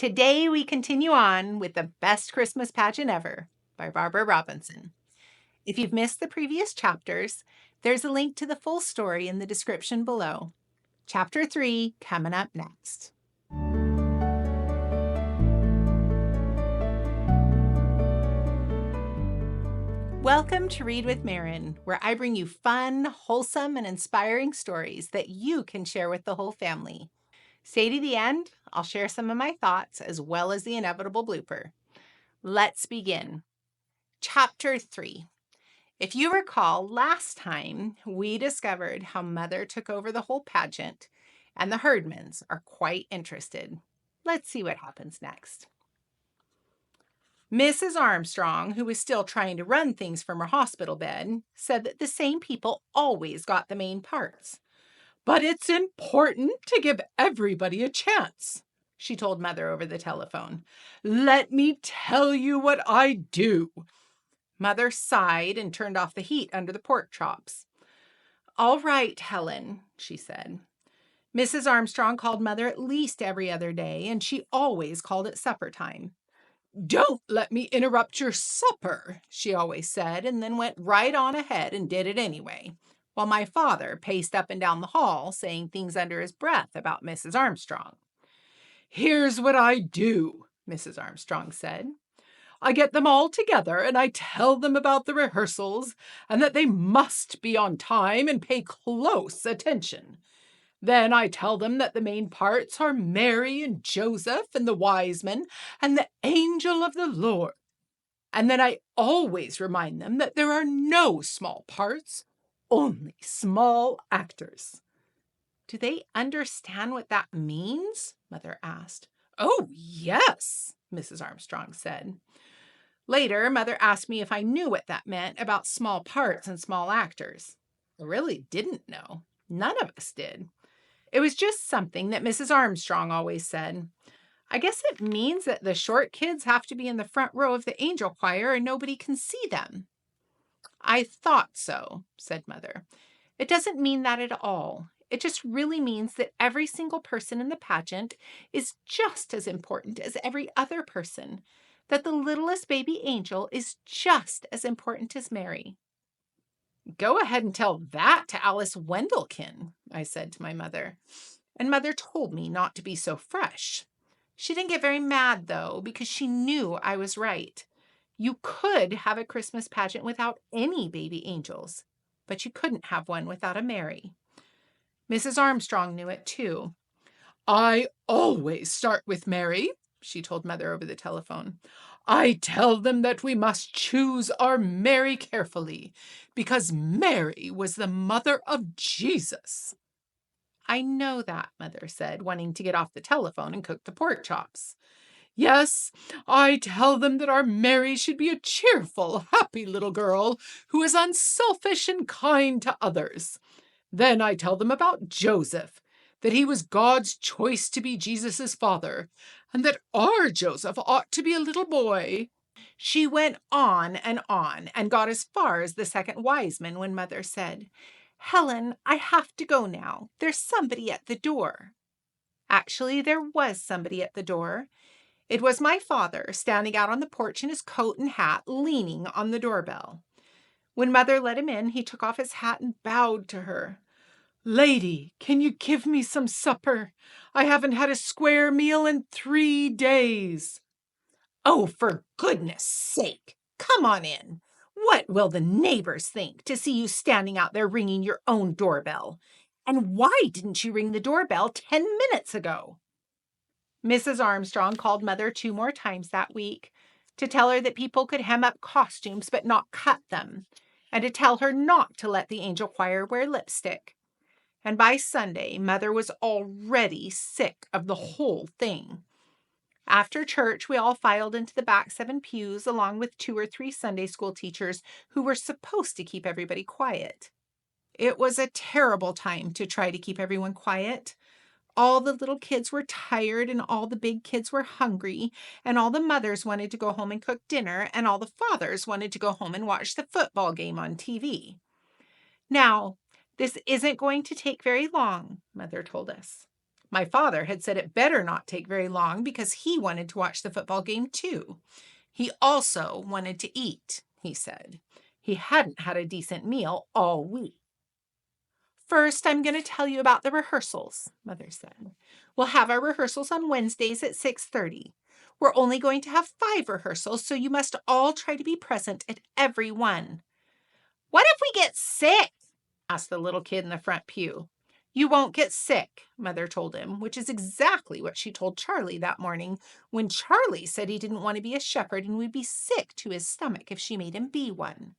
Today we continue on with The Best Christmas Pageant Ever by Barbara Robinson. If you've missed the previous chapters, there's a link to the full story in the description below. Chapter 3 coming up next. Welcome to Read with Maren, where I bring you fun, wholesome, and inspiring stories that you can share with the whole family. Stay to the end. I'll share some of my thoughts as well as the inevitable blooper. Let's begin. Chapter 3. If you recall, last time we discovered how Mother took over the whole pageant, and the Herdmans are quite interested. Let's see what happens next. Mrs. Armstrong, who was still trying to run things from her hospital bed, said that the same people always got the main parts. "But it's important to give everybody a chance," she told Mother over the telephone. "Let me tell you what I do." Mother sighed and turned off the heat under the pork chops. "All right, Helen," she said. Mrs. Armstrong called Mother at least every other day, and she always called at supper time. "Don't let me interrupt your supper," she always said, and then went right on ahead and did it anyway, while my father paced up and down the hall, saying things under his breath about Mrs. Armstrong. "Here's what I do," Mrs. Armstrong said. "I get them all together and I tell them about the rehearsals and that they must be on time and pay close attention. Then I tell them that the main parts are Mary and Joseph and the wise men and the angel of the Lord. And then I always remind them that there are no small parts, only small actors." "Do they understand what that means?" Mother asked. "Oh, yes," Mrs. Armstrong said. Later, Mother asked me if I knew what that meant about small parts and small actors. I really didn't know. None of us did. It was just something that Mrs. Armstrong always said. I guess it means that the short kids have to be in the front row of the angel choir and nobody can see them. "I thought so," said Mother. "It doesn't mean that at all. It just really means that every single person in the pageant is just as important as every other person, that the littlest baby angel is just as important as Mary." "Go ahead and tell that to Alice Wendelkin," I said to my mother. And Mother told me not to be so fresh. She didn't get very mad, though, because she knew I was right. You could have a Christmas pageant without any baby angels, but you couldn't have one without a Mary. Mrs. Armstrong knew it, too. "I always start with Mary," she told Mother over the telephone. "I tell them that we must choose our Mary carefully, because Mary was the mother of Jesus." "I know that," Mother said, wanting to get off the telephone and cook the pork chops. "Yes, I tell them that our Mary should be a cheerful, happy little girl who is unselfish and kind to others. Then I tell them about Joseph, that he was God's choice to be Jesus' father, and that our Joseph ought to be a little boy." She went on and got as far as the second wise man when Mother said, "Helen, I have to go now. There's somebody at the door." Actually, there was somebody at the door. It was my father, standing out on the porch in his coat and hat, leaning on the doorbell. When Mother let him in, he took off his hat and bowed to her. "Lady, can you give me some supper? I haven't had a square meal in 3 days." "Oh, for goodness sake, come on in. What will the neighbors think to see you standing out there ringing your own doorbell? And why didn't you ring the doorbell 10 minutes ago?" Mrs. Armstrong called Mother 2 more times that week to tell her that people could hem up costumes but not cut them, and to tell her not to let the angel choir wear lipstick. And by Sunday, Mother was already sick of the whole thing. After church, we all filed into the back 7 pews along with 2 or 3 Sunday school teachers who were supposed to keep everybody quiet. It was a terrible time to try to keep everyone quiet. All the little kids were tired and all the big kids were hungry, and all the mothers wanted to go home and cook dinner, and all the fathers wanted to go home and watch the football game on TV. "Now, this isn't going to take very long," Mother told us. My father had said it better not take very long because he wanted to watch the football game too. He also wanted to eat, he said. He hadn't had a decent meal all week. First, I'm going to tell you about the rehearsals, Mother said. We'll have our rehearsals on Wednesdays at 6:30. We're only going to have 5 rehearsals, so you must all try to be present at every one. What if we get sick? Asked the little kid in the front pew. You won't get sick, Mother told him, which is exactly what she told Charlie that morning when Charlie said he didn't want to be a shepherd and would be sick to his stomach if she made him be one.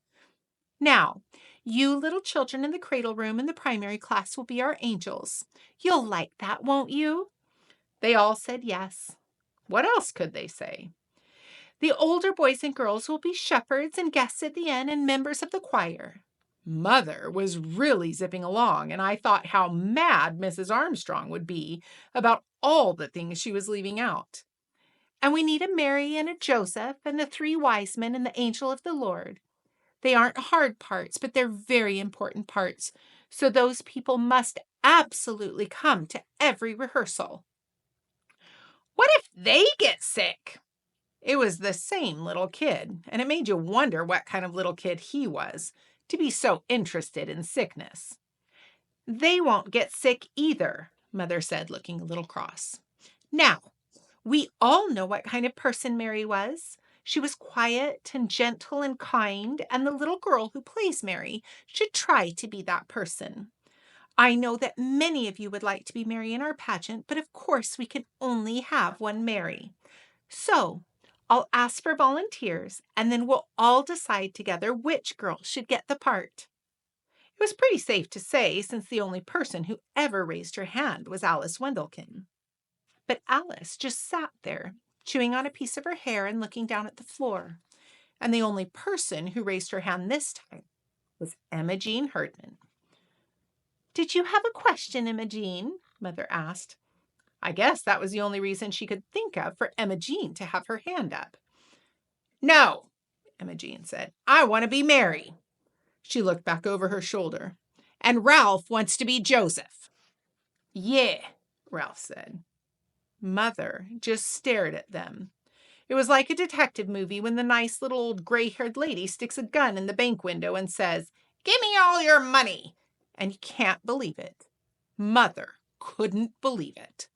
Now, you little children in the cradle room in the primary class will be our angels. You'll like that, won't you? They all said yes. What else could they say? The older boys and girls will be shepherds and guests at the end and members of the choir. Mother was really zipping along, and I thought how mad Mrs. Armstrong would be about all the things she was leaving out. And we need a Mary and a Joseph and the 3 wise men and the angel of the Lord. They aren't hard parts, but they're very important parts. So those people must absolutely come to every rehearsal. What if they get sick? It was the same little kid, and it made you wonder what kind of little kid he was to be so interested in sickness. They won't get sick either, Mother said, looking a little cross. Now, we all know what kind of person Mary was. She was quiet and gentle and kind, and the little girl who plays Mary should try to be that person. I know that many of you would like to be Mary in our pageant, but of course we can only have one Mary. So, I'll ask for volunteers, and then we'll all decide together which girl should get the part. It was pretty safe to say, since the only person who ever raised her hand was Alice Wendelkin. But Alice just sat there, chewing on a piece of her hair and looking down at the floor. And the only person who raised her hand this time was Emma Jean Herdman. Did you have a question, Emma Jean? Mother asked. I guess that was the only reason she could think of for Emma Jean to have her hand up. No, Emma Jean said. I want to be Mary. She looked back over her shoulder. And Ralph wants to be Joseph. Yeah, Ralph said. Mother just stared at them. It was like a detective movie when the nice little old gray-haired lady sticks a gun in the bank window and says, "Give me all your money." And you can't believe it. Mother couldn't believe it.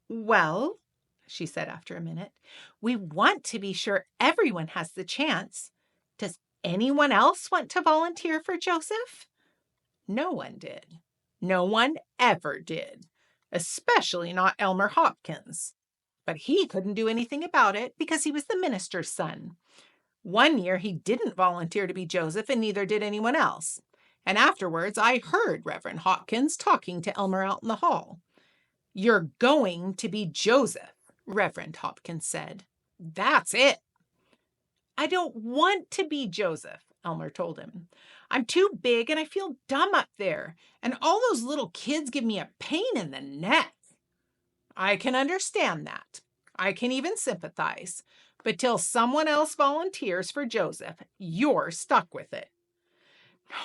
Well, she said after a minute, we want to be sure everyone has the chance. Does anyone else want to volunteer for Joseph? No one did. No one ever did. Especially not Elmer Hopkins. But he couldn't do anything about it because he was the minister's son. One year he didn't volunteer to be Joseph, and neither did anyone else. And afterwards I heard Reverend Hopkins talking to Elmer out in the hall. You're going to be Joseph, Reverend Hopkins said. That's it. I don't want to be Joseph, Elmer told him. I'm too big and I feel dumb up there, and all those little kids give me a pain in the neck. I can understand that. I can even sympathize. But till someone else volunteers for Joseph, you're stuck with it.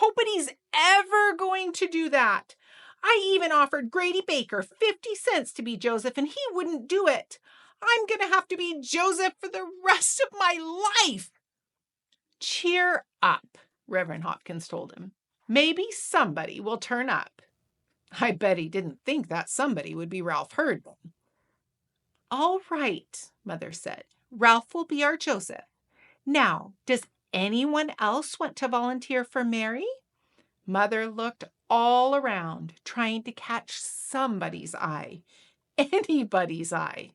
Nobody's ever going to do that. I even offered Grady Baker 50 cents to be Joseph, and he wouldn't do it. I'm going to have to be Joseph for the rest of my life. Cheer up, Reverend Hopkins told him. Maybe somebody will turn up. I bet he didn't think that somebody would be Ralph Herdman. All right, Mother said. Ralph will be our Joseph. Now, does anyone else want to volunteer for Mary? Mother looked all around, trying to catch somebody's eye, anybody's eye.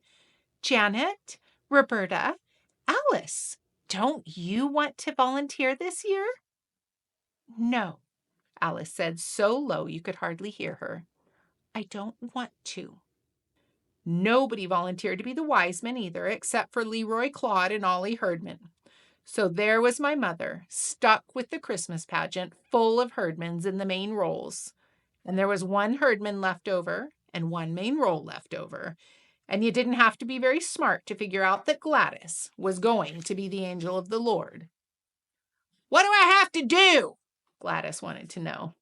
Janet, Roberta, Alice, don't you want to volunteer this year? No, Alice said so low you could hardly hear her. I don't want to. Nobody volunteered to be the wise men either, except for Leroy Claude and Ollie Herdman. So there was my mother, stuck with the Christmas pageant, full of Herdmans in the main roles. And there was one Herdman left over and one main role left over. And you didn't have to be very smart to figure out that Gladys was going to be the angel of the Lord. What do I have to do? Gladys wanted to know.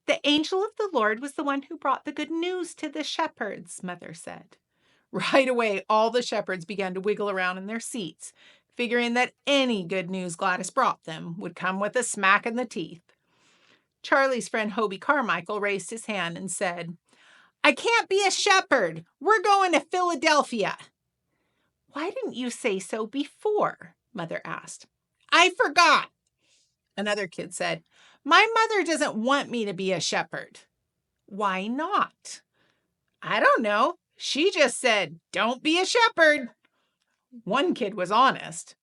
The angel of the Lord was the one who brought the good news to the shepherds, Mother said. Right away, all the shepherds began to wiggle around in their seats, figuring that any good news Gladys brought them would come with a smack in the teeth. Charlie's friend Hobie Carmichael raised his hand and said, I can't be a shepherd. We're going to Philadelphia. Why didn't you say so before? Mother asked. I forgot. Another kid said, my mother doesn't want me to be a shepherd. Why not? I don't know. She just said, don't be a shepherd. One kid was honest.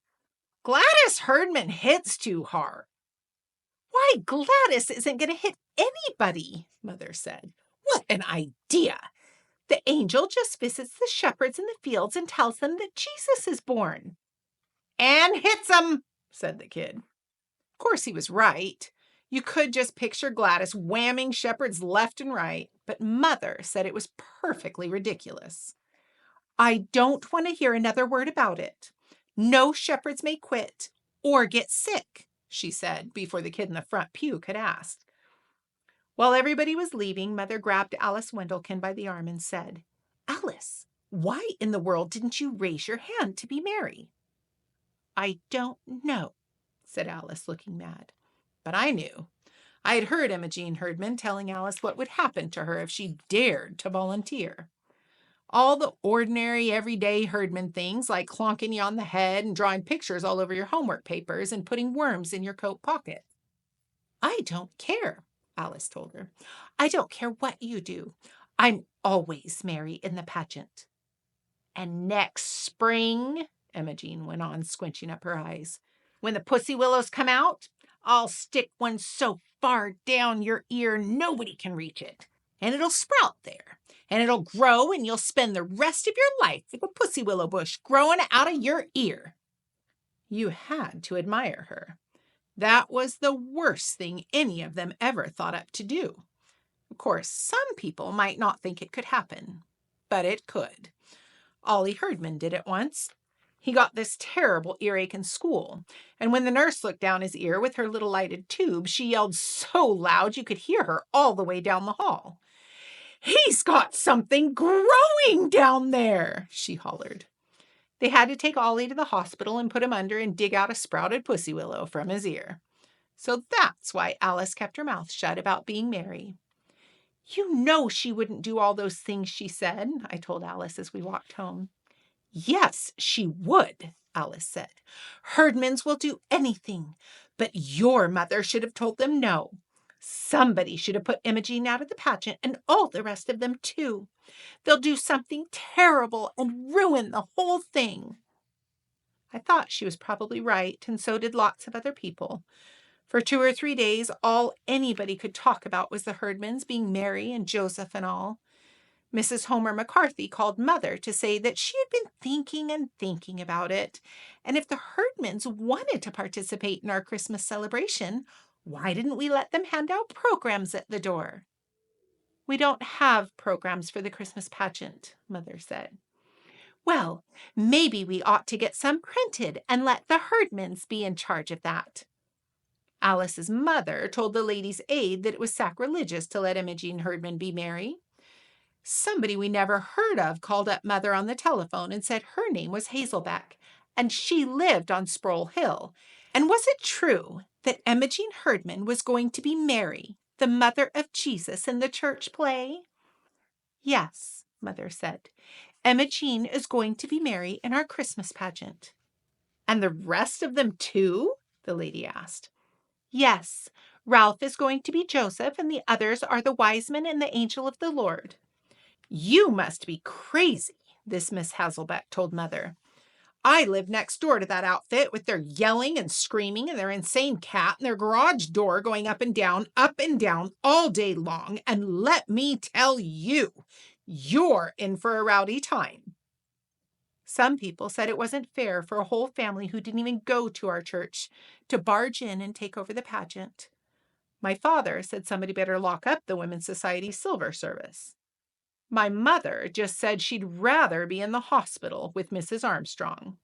Gladys Herdman hits too hard. Why, Gladys isn't going to hit anybody, Mother said. What an idea. The angel just visits the shepherds in the fields and tells them that Jesus is born. And hits them, said the kid. Of course, he was right. You could just picture Gladys whamming shepherds left and right, but Mother said it was perfectly ridiculous. I don't want to hear another word about it. No shepherds may quit or get sick, she said, before the kid in the front pew could ask. While everybody was leaving, Mother grabbed Alice Wendelkin by the arm and said, Alice, why in the world didn't you raise your hand to be Mary? I don't know, said Alice, looking mad. But I knew. I had heard Imogene Herdman telling Alice what would happen to her if she dared to volunteer. All the ordinary, everyday Herdman things like clonking you on the head and drawing pictures all over your homework papers and putting worms in your coat pocket. I don't care, Alice told her. I don't care what you do. I'm always Mary in the pageant. And next spring, Imogene went on, squinching up her eyes, when the pussy willows come out, I'll stick one so far down your ear nobody can reach it. And it'll sprout there. And it'll grow, and you'll spend the rest of your life with a pussy willow bush growing out of your ear. You had to admire her. That was the worst thing any of them ever thought up to do. Of course, some people might not think it could happen, but it could. Ollie Herdman did it once. He got this terrible earache in school, and when the nurse looked down his ear with her little lighted tube, she yelled so loud you could hear her all the way down the hall. He's got something growing down there, she hollered. They had to take Ollie to the hospital and put him under and dig out a sprouted pussy willow from his ear. So that's why Alice kept her mouth shut about being Mary. You know she wouldn't do all those things she said, I told Alice as we walked home. Yes, she would, Alice said. Herdmans will do anything, but your mother should have told them no. Somebody should have put Imogene out of the pageant and all the rest of them too. They'll do something terrible and ruin the whole thing. I thought she was probably right, and so did lots of other people. For 2 or 3 days, all anybody could talk about was the Herdmans being Mary and Joseph and all. Mrs. Homer McCarthy called Mother to say that she had been thinking and thinking about it, and if the Herdmans wanted to participate in our Christmas celebration, why didn't we let them hand out programs at the door? We don't have programs for the Christmas pageant, Mother said. Well, maybe we ought to get some printed and let the Herdmans be in charge of that. Alice's mother told the Ladies' Aid that it was sacrilegious to let Imogene Herdman be Mary. Somebody we never heard of called up Mother on the telephone and said her name was Hazelbeck, and she lived on Sproul Hill. And was it true that Imogene Herdman was going to be Mary, the mother of Jesus in the church play? Yes, Mother said. Imogene is going to be Mary in our Christmas pageant. And the rest of them too? The lady asked. Yes, Ralph is going to be Joseph, and the others are the wise men and the angel of the Lord. You must be crazy, this Miss Hazelbeck told Mother. I live next door to that outfit with their yelling and screaming and their insane cat and their garage door going up and down all day long. And let me tell you, you're in for a rowdy time. Some people said it wasn't fair for a whole family who didn't even go to our church to barge in and take over the pageant. My father said somebody better lock up the Women's Society's silver service. My mother just said she'd rather be in the hospital with Mrs. Armstrong.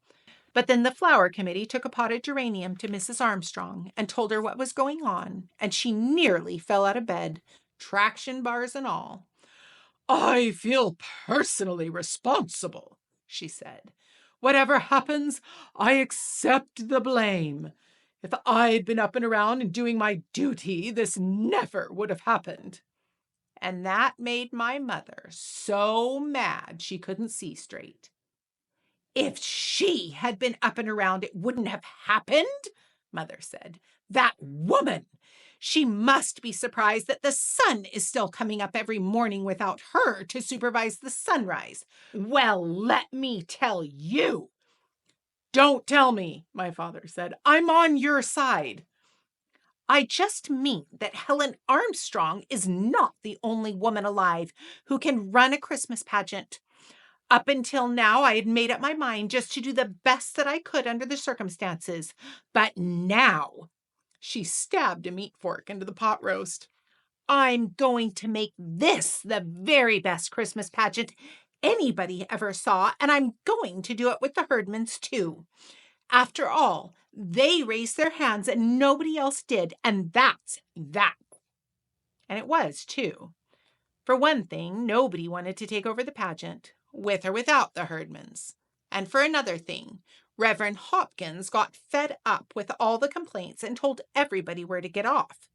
But then the flower committee took a potted geranium to Mrs. Armstrong and told her what was going on, and she nearly fell out of bed, traction bars and all. "I feel personally responsible," she said. "Whatever happens, I accept the blame. If I'd been up and around and doing my duty, this never would have happened." And that made my mother so mad she couldn't see straight. "If she had been up and around, it wouldn't have happened," Mother said. "That woman! She must be surprised that the sun is still coming up every morning without her to supervise the sunrise. Well, let me tell you." "Don't tell me," my father said. "I'm on your side." "I just mean that Helen Armstrong is not the only woman alive who can run a Christmas pageant. Up until now, I had made up my mind just to do the best that I could under the circumstances. But now," she stabbed a meat fork into the pot roast, "I'm going to make this the very best Christmas pageant anybody ever saw, and I'm going to do it with the Herdmans too. After all, they raised their hands and nobody else did, and that's that." And it was, too. For one thing, nobody wanted to take over the pageant, with or without the Herdmans. And for another thing, Reverend Hopkins got fed up with all the complaints and told everybody where to get off.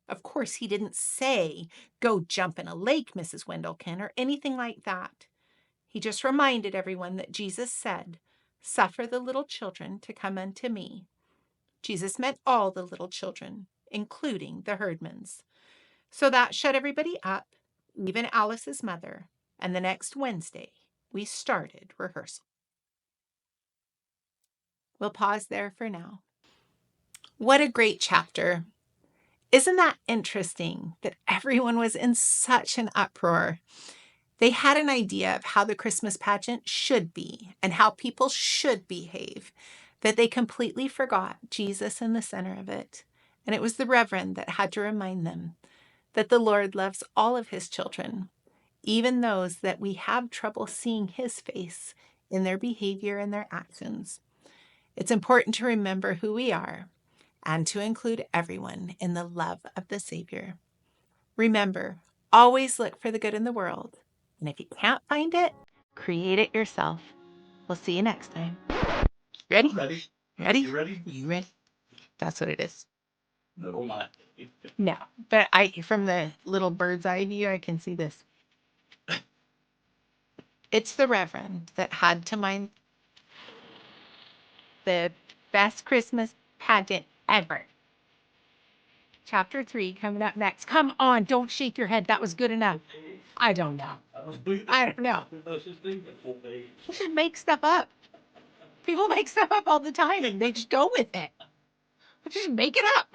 Of course, he didn't say, "Go jump in a lake, Mrs. Wendelkin," or anything like that. He just reminded everyone that Jesus said, "Suffer the little children to come unto me." Jesus meant all the little children, including the Herdmans. So that shut everybody up, even Alice's mother, and the next Wednesday, we started rehearsal. We'll pause there for now. What a great chapter. Isn't that interesting that everyone was in such an uproar? They had an idea of how the Christmas pageant should be and how people should behave, that they completely forgot Jesus in the center of it. And it was the Reverend that had to remind them that the Lord loves all of his children, even those that we have trouble seeing his face in their behavior and their actions. It's important to remember who we are and to include everyone in the love of the Savior. Remember, always look for the good in the world. And if you can't find it, create it yourself. We'll see you next time. Ready? Ready? Ready? You ready? You ready? That's what it is. No, I'm not. No, but from the little bird's eye view, I can see this. It's the Reverend that had to mind the best Christmas pageant ever. Chapter 3 coming up next. Come on, don't shake your head. That was good enough. I don't know. I don't know. You should make stuff up. People make stuff up all the time and they just go with it. Just make it up.